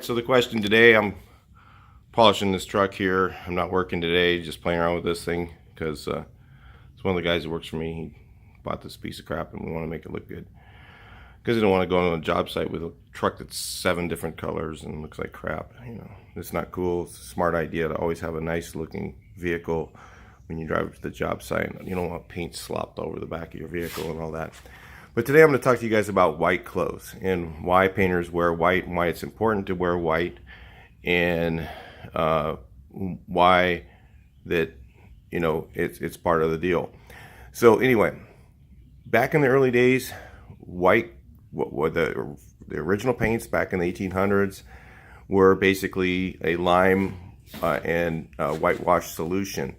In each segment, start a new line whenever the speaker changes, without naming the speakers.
So the question today, I'm polishing this truck here. I'm not working today, just playing around with this thing because it's one of the guys who works for me. He bought this piece of crap and we want to make it look good. Because I don't want to go on a job site with a truck that's 7 different colors and looks like crap. You know, it's not cool. It's a smart idea to always have a nice looking vehicle when you drive to the job site. You don't want paint slopped over the back of your vehicle and all that. But today I'm going to talk to you guys about white clothes and why painters wear white and why it's important to wear white, and why that, you know, it's part of the deal. So anyway, back in the early days, white, the original paints back in the 1800s were basically a lime and whitewash solution.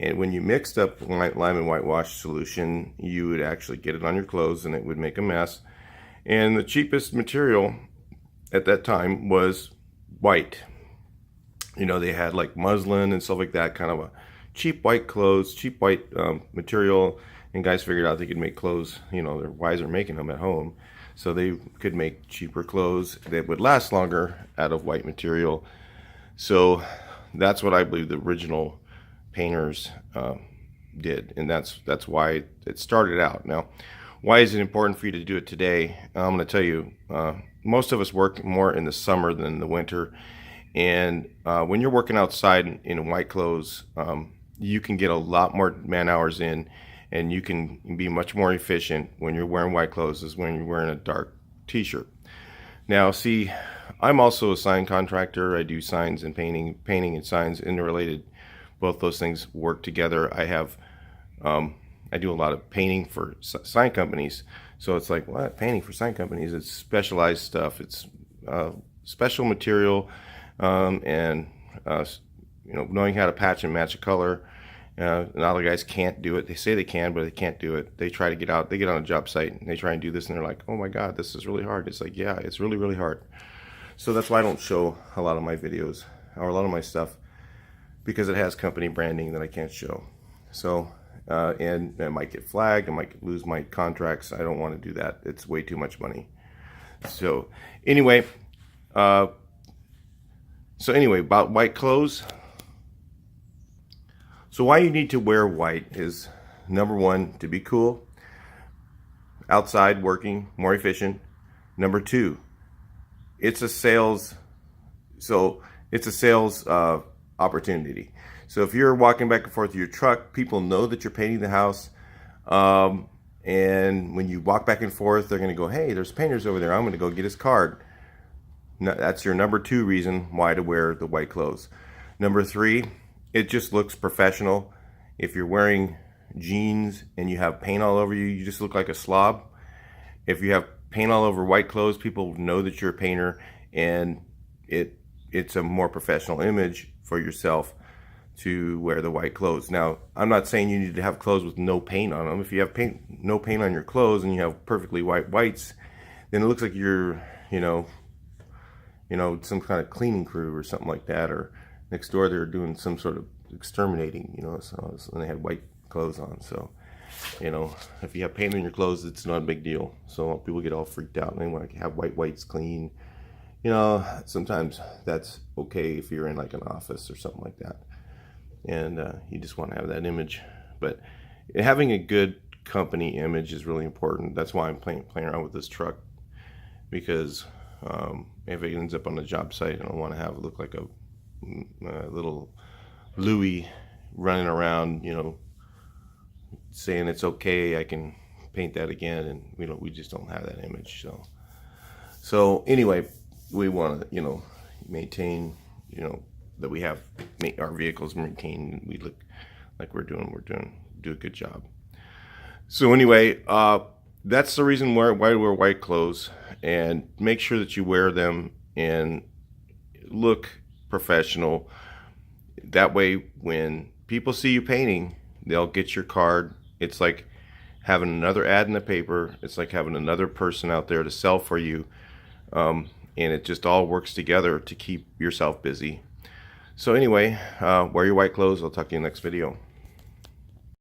And when you mixed up lime and whitewash solution, you would actually get it on your clothes and it would make a mess. And the cheapest material at that time was white. You know, they had like muslin and stuff like that, kind of a cheap white clothes, cheap white material. And guys figured out they could make clothes, you know, they're wiser making them at home. So they could make cheaper clothes that would last longer out of white material. So that's what I believe the original painters did, and that's why it started out. Now, why is it important for you to do it today? I'm going to tell you, most of us work more in the summer than the winter, and when you're working outside in white clothes, you can get a lot more man hours in, and you can be much more efficient when you're wearing white clothes as when you're wearing a dark t-shirt. Now, see, I'm also a sign contractor. I do signs and painting and signs interrelated. Both those things work together. I do a lot of painting for sign companies. So it's like, what? Painting for sign companies? It's specialized stuff. It's special material, and you know, knowing how to patch and match a color. A lot of guys can't do it. They say they can, but they can't do it. They try to get out. They get on a job site and they try and do this, and they're like, "Oh my God, this is really hard." It's like, yeah, it's really, really hard. So that's why I don't show a lot of my videos or a lot of my stuff, because it has company branding that I can't show. So, and I might get flagged, I might lose my contracts. I don't want to do that. It's way too much money. So anyway, about white clothes. So why you need to wear white is, number one, to be cool, outside working, more efficient. Number two, it's a sales, opportunity. So if you're walking back and forth with your truck, people know that you're painting the house, and when you walk back and forth, they're going to go, "Hey, there's painters over there. I'm going to go get his card." That's your number two reason why to wear the white clothes. Number three, it just looks professional. If you're wearing jeans and you have paint all over you, you just look like a slob. If you have paint all over white clothes, people know that you're a painter, and it's a more professional image for yourself to wear the white clothes. Now, I'm not saying you need to have clothes with no paint on them. If you have no paint on your clothes and you have perfectly white whites, then it looks like you're, you know, some kind of cleaning crew or something like that. Or next door they're doing some sort of exterminating, you know, and they had white clothes on. So, you know, if you have paint on your clothes, it's not a big deal. So people get all freaked out and they want to have whites clean. You know, sometimes that's okay if you're in like an office or something like that, and you just want to have that image. But having a good company image is really important. That's why I'm playing around with this truck, because if it ends up on a job site, I don't want to have it look like a little Louie running around, you know, saying it's okay, I can paint that again, and we just don't have that image. So anyway, we want to, you know, maintain, you know, that we have our vehicles maintained, we look like do a good job. So anyway, that's the reason why we wear white clothes, and make sure that you wear them and look professional. That way, when people see you painting, they'll get your card. It's like having another ad in the paper. It's like having another person out there to sell for you. And it just all works together to keep yourself busy. So anyway, wear your white clothes. I'll talk to you in the next video.